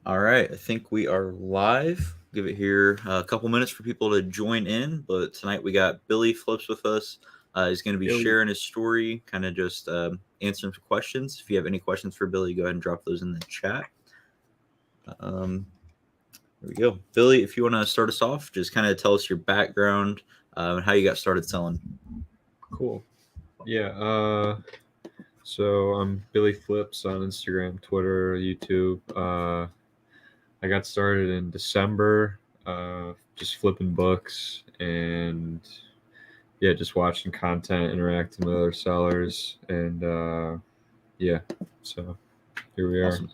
All right, I think we are live. Give it here a couple minutes for people to join in. But tonight we got Billy Flips with us. He's going to be Billy. sharing his story, kind of just answering some questions. If you have any questions for Billy, go ahead and drop those in the chat. There we go. Billy, if you want to start us off, just kind of tell us your background and how you got started selling. Cool. Yeah. So I'm Billy Flips on Instagram, Twitter, YouTube. I got started in December, just flipping books and yeah, just watching content, interacting with other sellers, and yeah. So here we are. Awesome.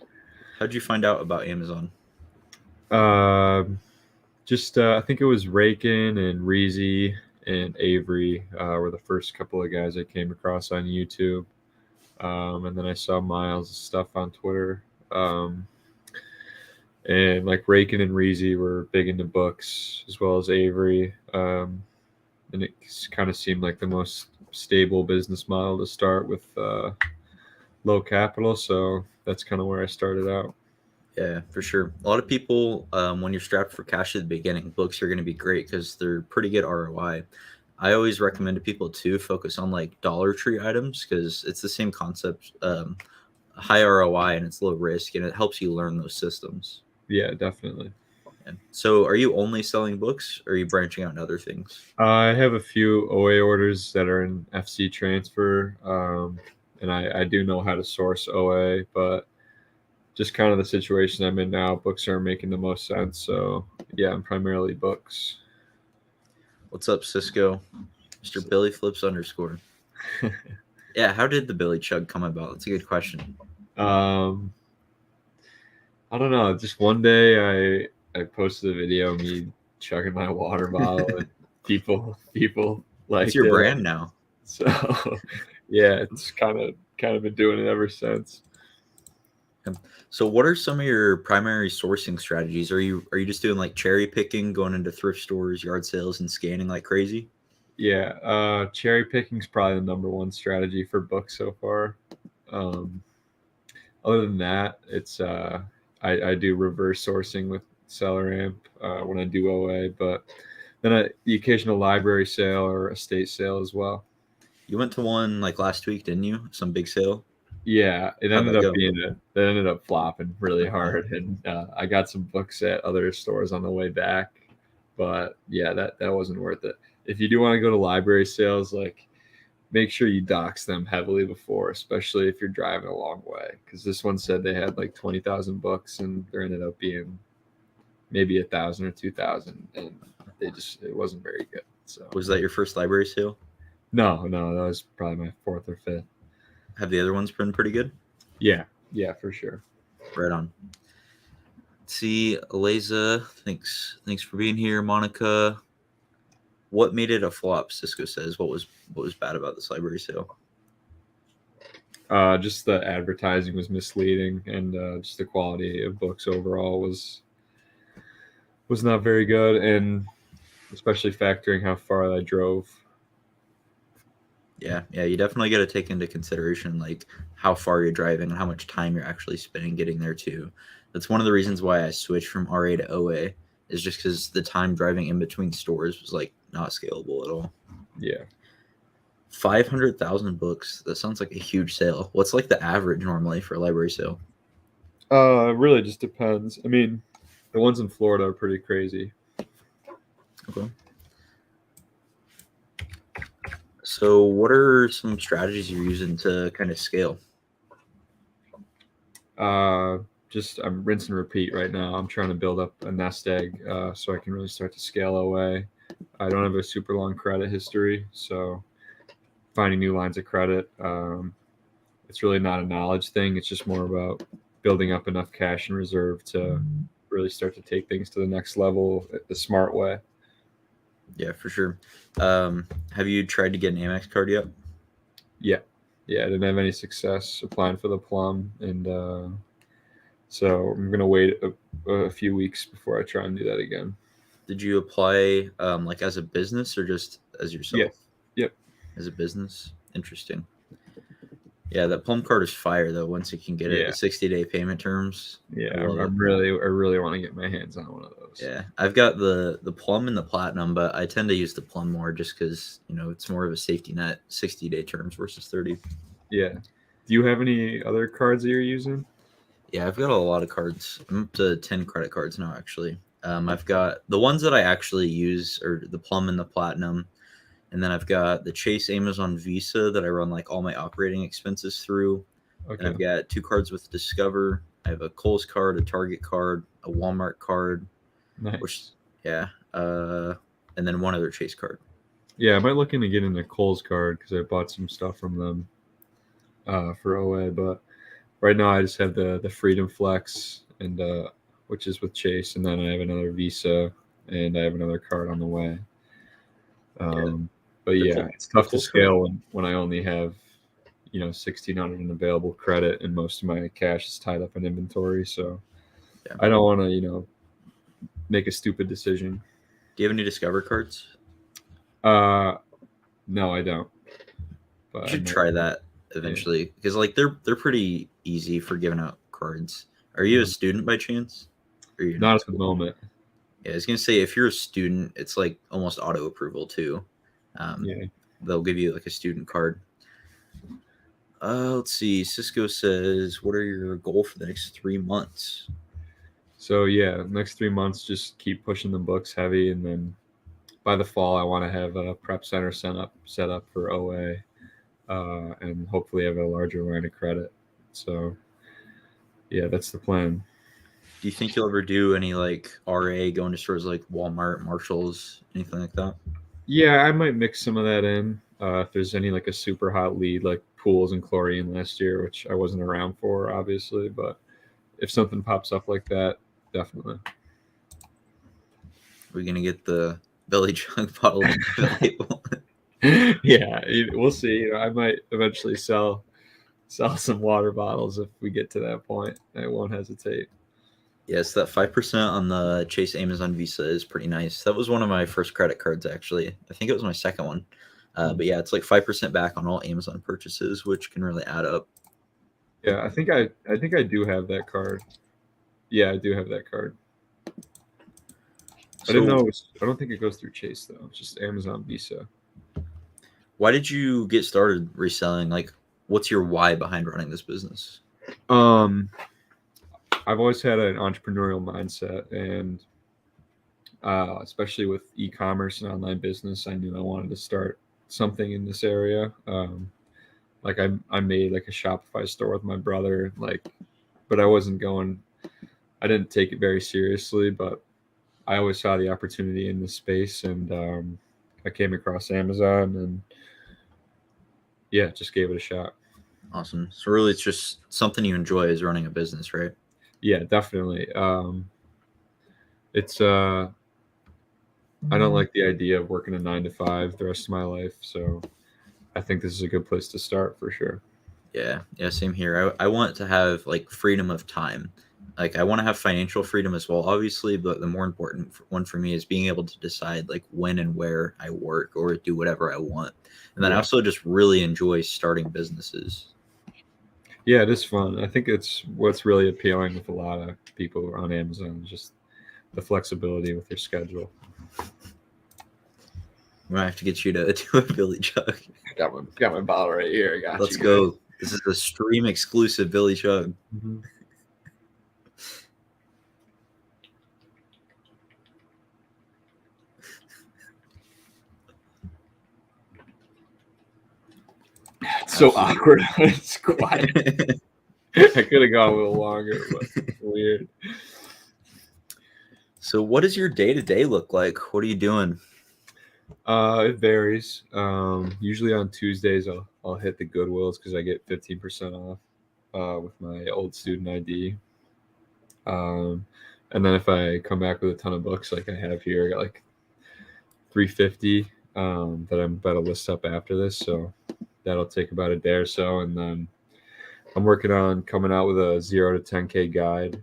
How'd you find out about Amazon? Just I think it was Rakin and Reezy and Avery were the first couple of guys I came across on YouTube. And then I saw Miles' stuff on Twitter. And like Rakin and Reezy were big into books as well as Avery. And it kind of seemed like the most stable business model to start with low capital. So that's kind of where I started out. Yeah, for sure. A lot of people, when you're strapped for cash at the beginning, books are going to be great because they're pretty good ROI. I always recommend to people to focus on like Dollar Tree items because it's the same concept, high ROI and it's low risk, and it helps you learn those systems. Yeah, definitely. Yeah. So, are you only selling books, or are you branching out into other things? I have a few OA orders that are in FC transfer, and I do know how to source OA, but just kind of the situation I'm in now, books are making the most sense. So yeah, I'm primarily books. What's up, Cisco? Mr. Billy Flips underscore. Yeah, how did the Billy Chug come about? That's a good question. um, I don't know. Just one day I posted a video of me chugging my water bottle, and people It's liked your it. brand now. So yeah, it's kind of been doing it ever since. So what are some of your primary sourcing strategies? Are you just doing like cherry picking, going into thrift stores, yard sales, and scanning like crazy? Yeah, cherry picking's probably the number one strategy for books so far. Um, Other than that, it's I do reverse sourcing with Seller Amp when I do OA, but then the occasional library sale or estate sale as well. You went to one like last week, didn't you? Some big sale. Yeah, How'd that go? it ended up flopping really hard, and I got some books at other stores on the way back, but yeah, that wasn't worth it. If you do want to go to library sales, like make sure you dox them heavily before, especially if you're driving a long way. Because this one said they had like 20,000 books, and there ended up being maybe 1,000 or 2,000, and it wasn't very good. So Was that your first library sale? no, that was probably my fourth or fifth. Have the other ones been pretty good? Yeah, for sure. Right on. Let's see, Eliza, thanks for being here. Monica, what made it a flop? Cisco says. What was bad about this library sale? Just the advertising was misleading, and just the quality of books overall was not very good, and especially factoring how far I drove. Yeah, you definitely got to take into consideration like how far you're driving and how much time you're actually spending getting there too. That's one of the reasons why I switched from RA to OA is just because the time driving in between stores was like not scalable at all. Yeah. 500,000 books. That sounds like a huge sale. What's like the average normally for a library sale? Really just depends. I mean, the ones in Florida are pretty crazy. Okay. So, what are some strategies you're using to kind of scale? Just I'm rinse and repeat right now. I'm trying to build up a nest egg so I can really start to scale away. I don't have a super long credit history, so finding new lines of credit. It's really not a knowledge thing. It's just more about building up enough cash and reserve to really start to take things to the next level the smart way. Yeah, for sure. Have you tried to get an Amex card yet? Yeah, I didn't have any success applying for the plum, and so I'm gonna wait a few weeks before I try and do that again. Did you apply like as a business or just as yourself? Yes. Yep. As a business? Interesting. Yeah, that Plum card is fire though. Once you can get it, Yeah, the 60-day payment terms. yeah. I love it. I really want to get my hands on one of those. Yeah, I've got the Plum and the Platinum, but I tend to use the Plum more just because it's more of a safety net. 60-day terms versus 30. Yeah. Do you have any other cards that you're using? Yeah, I've got a lot of cards. I'm up to 10 credit cards now, actually. I've got the ones that I actually use are the Plum and the Platinum. And then I've got the Chase Amazon Visa that I run like all my operating expenses through. And Okay. I've got 2 cards with Discover. I have a Kohl's card, a Target card, a Walmart card, which, Nice. yeah, and then one other Chase card. Yeah, I might look into getting a Kohl's card because I bought some stuff from them for OA. But right now, I just have the Freedom Flex, and which is with Chase, and then I have another Visa, and I have another card on the way. Yeah, But the yeah, Kohl, it's the tough to Kohl's card. scale when I only have 1,600 in available credit, and most of my cash is tied up in inventory. So Yeah. I don't want to make a stupid decision. Do you have any Discover cards? Uh, no, I don't. You But I should might. try that Yeah. eventually because like they're pretty easy for giving out cards. Are you a Mhm. student by chance? Or you're not Not in at the school? moment. Yeah, I was gonna say if you're a student, it's like almost auto approval too. Um, Yeah. they'll give you like a student card. Let's see. Cisco says, "What are your goal for the next 3 months?" So yeah, next 3 months, just keep pushing the books heavy, and then by the fall, I want to have a prep center set up for OA, and hopefully have a larger line of credit. So yeah, that's the plan. Do you think you'll ever do any like RA going to stores like Walmart, Marshalls, anything like that? Yeah, I might mix some of that in. If there's any like a super hot lead like pools and chlorine last year, which I wasn't around for, obviously, but if something pops up like that, definitely. We're gonna get the belly jug bottle label. Yeah, we'll see. I might eventually sell some water bottles if we get to that point. I won't hesitate. Yes, that 5% on the Chase Amazon Visa is pretty nice. That was one of my first credit cards, actually. I think it was my second one. But yeah, it's like 5% back on all Amazon purchases, which can really add up. Yeah, I think I do have that card. Yeah, I do have that card. I didn't know So, I don't think it goes through Chase though. It's just Amazon Visa. why did you get started reselling? Like, what's your why behind running this business? Um, I've always had an entrepreneurial mindset, and especially with e-commerce and online business, I knew I wanted to start something in this area. Like I made like a Shopify store with my brother, like, but I wasn't going. I didn't take it very seriously, but I always saw the opportunity in this space, and I came across Amazon, and yeah, just gave it a shot. Awesome. So, really, it's just something you enjoy is running a business, right? Yeah, definitely. It's I don't like the idea of working a 9 to 5 the rest of my life, so I think this is a good place to start for sure. Yeah, yeah, same here. I want to have like freedom of time. Like I want to have financial freedom as well, obviously, but the more important one for me is being able to decide like when and where I work or do whatever I want. And then I Yeah, also just really enjoy starting businesses. yeah, it is fun. I think it's what's really appealing with a lot of people who are on Amazon, just the flexibility with their schedule. I'm gonna have to get you to do a Billy Chug. Got my bottle right here. I got Let's you guys. go. This is a stream exclusive Billy Chug. Mhm. It's so Absolutely. awkward when it's quiet. I could have gone a little longer, but it's weird. So, what does your day to day look like? What are you doing? It varies. Usually on Tuesdays, I'll hit the Goodwills because I get 15% off with my old student ID. Um, and then if I come back with a ton of books like I have here, I got like 350 that I'm about to list up after this. So that'll take about a day or so, and then I'm working on coming out with a 0 to 10K guide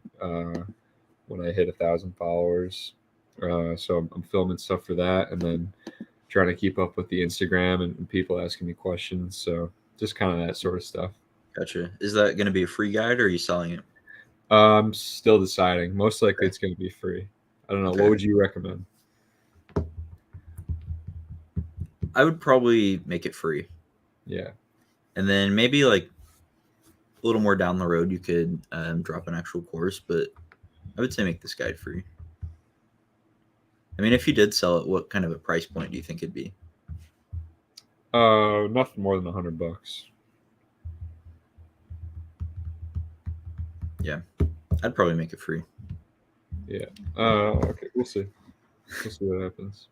when I hit 1,000 followers. So I'm filming stuff for that, and then trying to keep up with the Instagram and people asking me questions. So just kind of that sort of stuff. Gotcha. Is that going to be a free guide or are you selling it? I'm still deciding. Most likely, Okay. it's going to be free. I don't know. What Okay. would you recommend? I would probably make it free. Yeah. And then maybe like a little more down the road, you could drop an actual course, but I would say make this guide free. I mean, if you did sell it, what kind of a price point do you think it'd be? Nothing more than $100. Yeah, I'd probably make it free. Yeah. Okay. We'll see. We'll see what happens.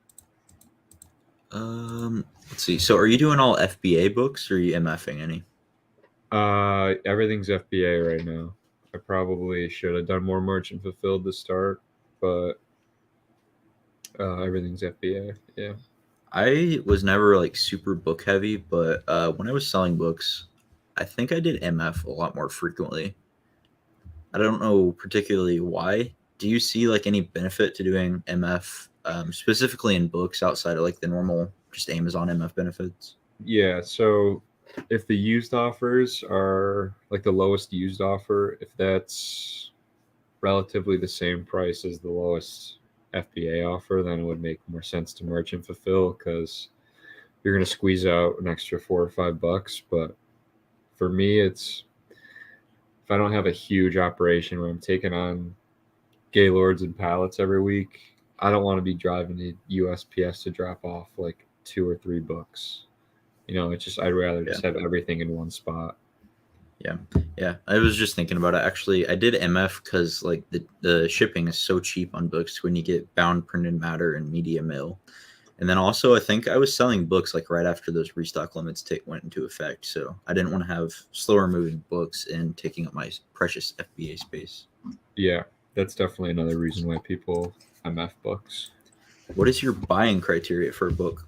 Let's see. So, are you doing all FBA books, or are you MFing any? Everything's FBA right now. I probably should have done more merchant fulfilled to start, but everything's FBA. Yeah. I was never like super book heavy, but when I was selling books, I think I did MF a lot more frequently. I don't know particularly why. Do you see like any benefit to doing MF specifically in books outside of like the normal just Amazon MF benefits? Yeah. So if the used offers are like the lowest used offer, if that's relatively the same price as the lowest FBA offer, then it would make more sense to merchant fulfill because you're going to squeeze out an extra $4 or $5. But for me, it's if I don't have a huge operation where I'm taking on Gaylords and pallets every week, I don't want to be driving to USPS to drop off like 2 or 3 books. It's just I'd rather Yeah. just have everything in one spot. Yeah, yeah. I was just thinking about it. Actually, I did MF because like the shipping is so cheap on books when you get bound printed matter and media mail. And then also, I think I was selling books like right after those restock limits went into effect. So I didn't want to have slower moving books and taking up my precious FBA space. Yeah, that's definitely another reason why people MF books. What is your buying criteria for a book?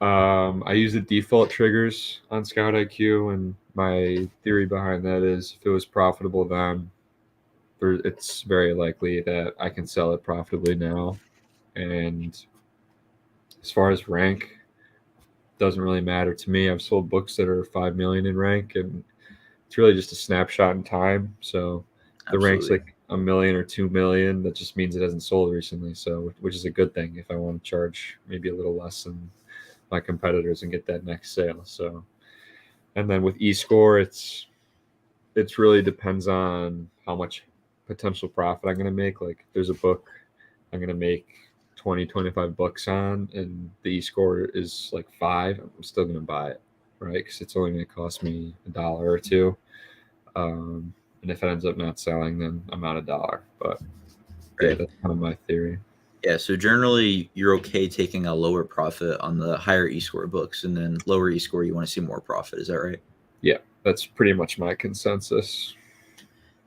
I use the default triggers on Scout IQ, and my theory behind that is if it was profitable then, it's very likely that I can sell it profitably now. And as far as rank, doesn't really matter to me. I've sold books that are 5 million in rank, and it's really just a snapshot in time. So the rank's Absolutely. like a million or 2 million. That just means it hasn't sold recently. So which is a good thing if I want to charge maybe a little less than my competitors and get that next sale. So and then with eScore, it's really depends on how much potential profit I'm going to make. Like if there's a book I'm going to make 20-25 bucks on and the e-score is like 5, I'm still going to buy it, right? Because it's only going to cost me $1 or $2. And if it ends up not selling, then I'm out $1. But yeah, Right. that's kind of my theory. Yeah. So generally, you're okay taking a lower profit on the higher e-score books, and then lower e-score, you want to see more profit. Is that right? Yeah, that's pretty much my consensus.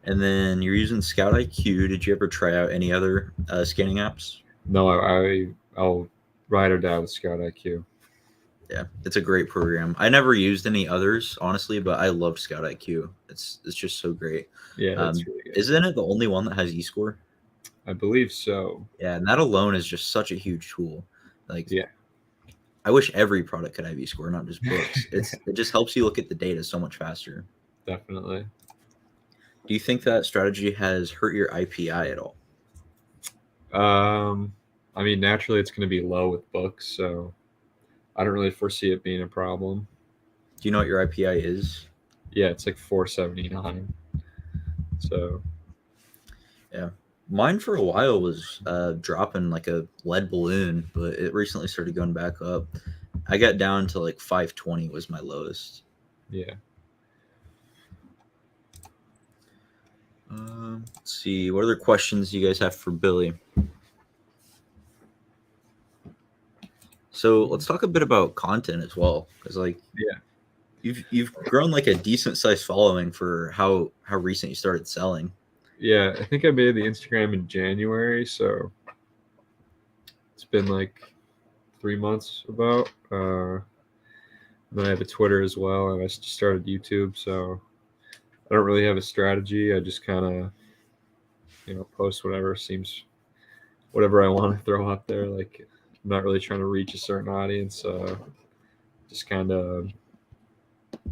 And then you're using Scout IQ. Did you ever try out any other scanning apps? No, I'll ride or die with Scout IQ. Yeah, it's a great program. I never used any others, honestly, but I love Scout IQ. It's just so great. Yeah, it's really good. Isn't it the only one that has eScore? I believe so. Yeah, and that alone is just such a huge tool. Like, Yeah. I wish every product could have eScore, not just books. It just helps you look at the data so much faster. Definitely. Do you think that strategy has hurt your IPI at all? Um, I mean, naturally, it's going to be low with books, so I don't really foresee it being a problem. Do you know what your IPI is? Yeah, it's like 479. So Yeah. Mine for a while was dropping like a lead balloon, but it recently started going back up. I got down to like 520 was my lowest. yeah, Let's see. What other questions do you guys have for Billy? So let's talk a bit about content as well, because like yeah, you've grown like a decent sized following for how recent you started selling. yeah. I think I made the Instagram in January, so it's been like 3 months about. Then I have a Twitter as well, and I just started YouTube. So I don't really have a strategy. I just kind of post whatever I want to throw up there. Like I'm not really trying to reach a certain audience. Just kind of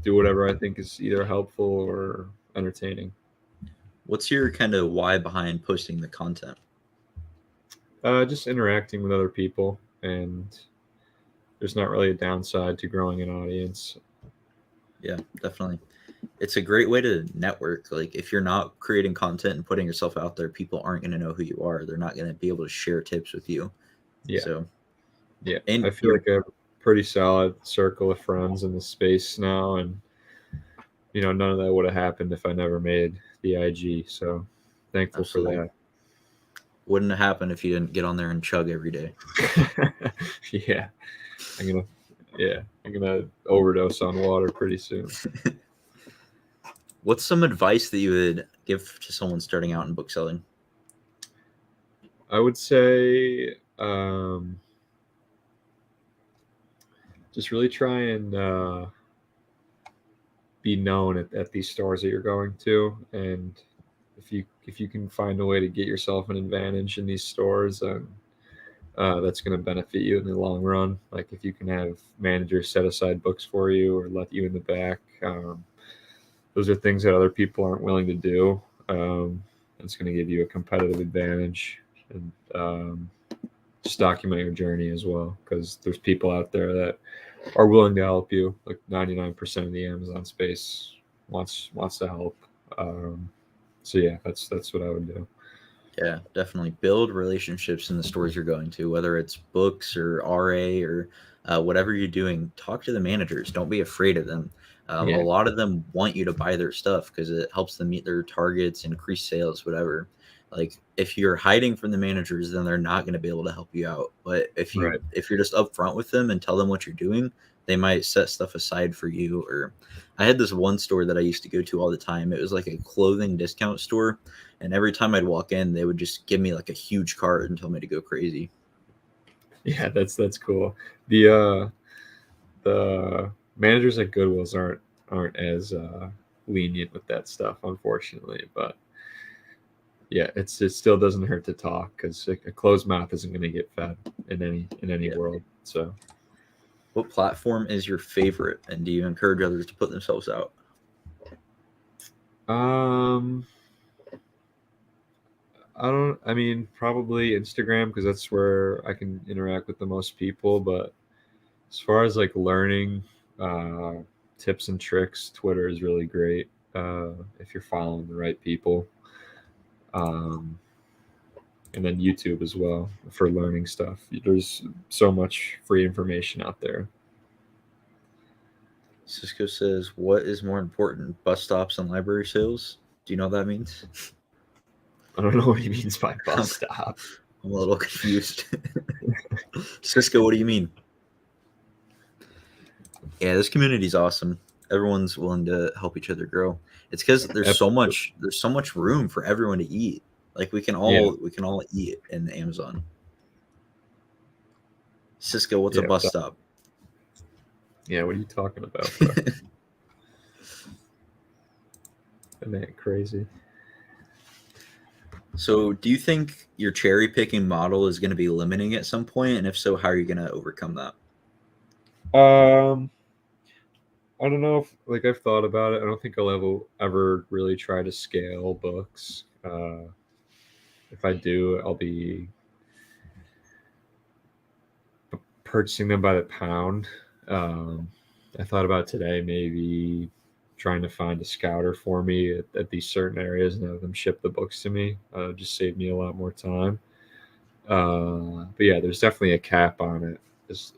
do whatever I think is either helpful or entertaining. What's your kind of why behind posting the content? Just interacting with other people, and there's not really a downside to growing an audience. Yeah, definitely. It's a great way to network. Like if you're not creating content and putting yourself out there, people aren't going to know who you are. They're not going to be able to share tips with you. Yeah, So, yeah. and I feel you're like I have a pretty solid circle of friends in the space now, and none of that would have happened if I never made the IG. So thankful for absolutely that. wouldn't happen if you didn't get on there and chug every day. Yeah, I'm gonna, yeah, I'm gonna overdose on water pretty soon. What's some advice that you would give to someone starting out in book selling? I would say just really try and be known at these stores that you're going to, and if you can find a way to get yourself an advantage in these stores, then that's going to benefit you in the long run. Like if you can have managers set aside books for you or let you in the back, those are things that other people aren't willing to do. It's going to give you a competitive advantage, and just document your journey as well, because there's people out there that are willing to help you. Like 99% of the Amazon space wants to help. So yeah, that's what I would do. Yeah, definitely build relationships in the stores you're going to, whether it's books or RA or whatever you're doing. Talk to the managers. Don't be afraid of them. A Yeah, lot of them want you to buy their stuff because it helps them meet their targets, increase sales, whatever. Like if you're hiding from the managers, then they're not going to be able to help you out. But right. if you're just upfront with them and tell them what you're doing, they might set stuff aside for you. Or I had this one store that I used to go to all the time. It was like a clothing discount store, and every time I'd walk in, they would just give me like a huge card and tell me to go crazy. Yeah, that's cool. The managers at Goodwills aren't as lenient with that stuff, unfortunately. But yeah, it still doesn't hurt to talk, because a closed mouth isn't going to get fed in any Yeah. world. So What platform is your favorite, and do you encourage others to put themselves out? um, I mean, probably Instagram, because that's where I can interact with the most people. But as far as like learning uh, tips and tricks, Twitter is really great if you're following the right people. Um, and then YouTube as well for learning stuff. There's so much free information out there. Cisco says, "What is more important, bus stops and library sales?" Do you know what that means? I don't know what he means by I'm, bus stop. I'm a little confused. Cisco, what do you mean? Yeah, this community is awesome. Everyone's willing to help each other grow. It's because Absolutely. there's so much room for everyone to eat. Like Yeah, we can all eat in Amazon. Cisco, what's a yeah, bus stop? yeah. What are you talking about, bro? Isn't that crazy? So, do you think your cherry picking model is going to be limiting at some point? And if so, how are you going to overcome that? Um, I don't know if like I've thought about it. I don't think I'll ever really try to scale books. If I do, I'll be purchasing them by the pound. Um, I thought about today maybe trying to find a scouter for me at these certain areas and have them ship the books to me. Just save me a lot more time. But yeah, there's definitely a cap on it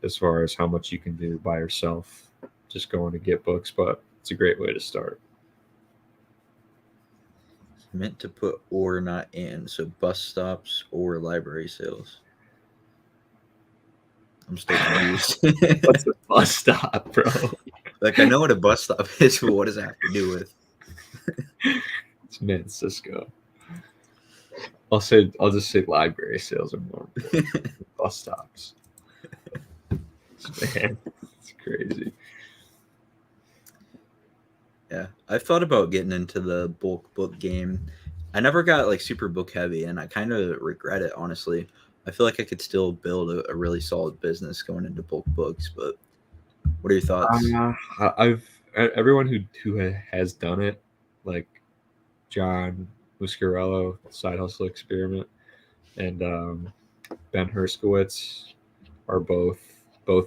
as far as how much you can do by yourself, just going to get books. But it's a great way to start. Meant to put or not in. So, bus stops or library sales. I'm still confused. What's a bus stop, bro? Like, I know what a bus stop is, but what does that have to do with? It's man Cisco. I'll just say library sales are more important. Bus stops. Man, it's crazy. Yeah, I've thought about getting into the bulk book game. I never got like super book heavy, and I kind of regret it, honestly. I feel like I could still build a really solid business going into bulk books, but what are your thoughts? Uh, I've everyone who has done it, like John Muscarello, Side Hustle Experiment, and Ben Herskowitz are both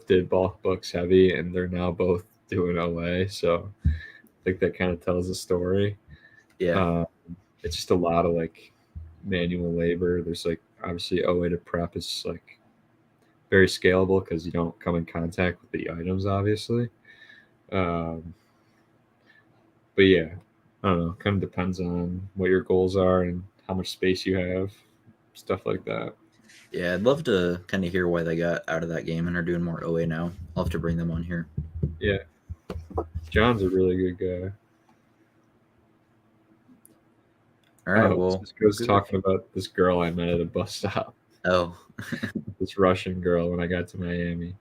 did bulk books heavy, and they're now both doing OA. So I think that kind of tells the story. Yeah. It's just a lot of like manual labor. There's like obviously OA to prep is like very scalable because you don't come in contact with the items, obviously. Um, but yeah, I don't know. Kind of depends on what your goals are and how much space you have, stuff like that. Yeah, I'd love to kind of hear why they got out of that game and are doing more OA now. I'll have to bring them on here. Yeah, John's a really good guy. All right. Oh, Well, we'll Cisco's go. talking about this girl I met at a bus stop. Oh, This Russian girl when I got to Miami.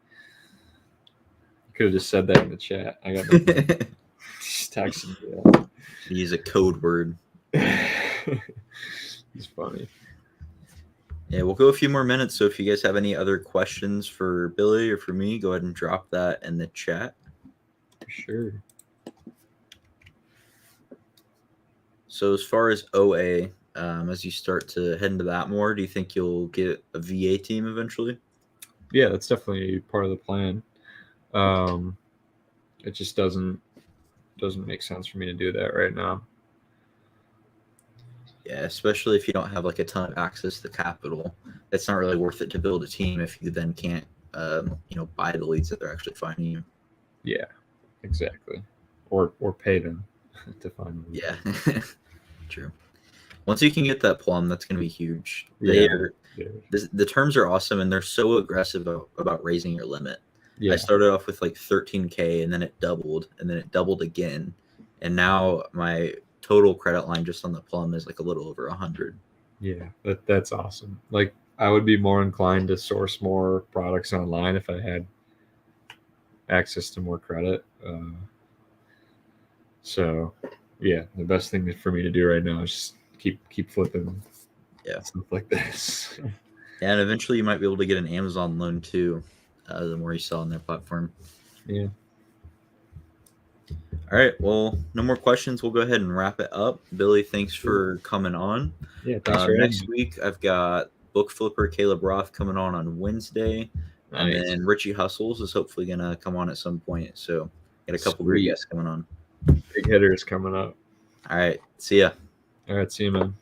Could have just said that in the chat. I got nothing. Just texting me use a code word. that. He's funny. Yeah, we'll go a few more minutes. So if you guys have any other questions for Billy or for me, go ahead and drop that in the chat. For sure. So as far as OA, as you start to head into that more, do you think you'll get a VA team eventually? Yeah, that's definitely part of the plan. It just doesn't make sense for me to do that right now. Yeah, especially if you don't have like a ton of access to capital. It's not really worth it to build a team if you then can't, buy the leads that they're actually finding you. Yeah, exactly. Or pay them to find them. Yeah, true. Once you can get that plum, that's going to be huge. Yeah. The terms are awesome, and they're so aggressive about raising your limit. Yeah. I started off with like 13K, and then it doubled, and then it doubled again, and now my total credit line just on the plum is like a little over 100. Yeah, that's awesome. Like I would be more inclined to source more products online if I had access to more credit. So yeah, the best thing for me to do right now is just keep flipping stuff like this. Yeah, and eventually you might be able to get an Amazon loan too, the more you sell on their platform. Yeah. All right. Well, no more questions. We'll go ahead and wrap it up. Billy, thanks for coming on. Yeah, thanks for next week, I've got book flipper Caleb Roth coming on Wednesday. Nice. And then Richie Hustles is hopefully going to come on at some point. So got a couple great guests coming on. Big hitters coming up. All right. See ya. All right. See you, man.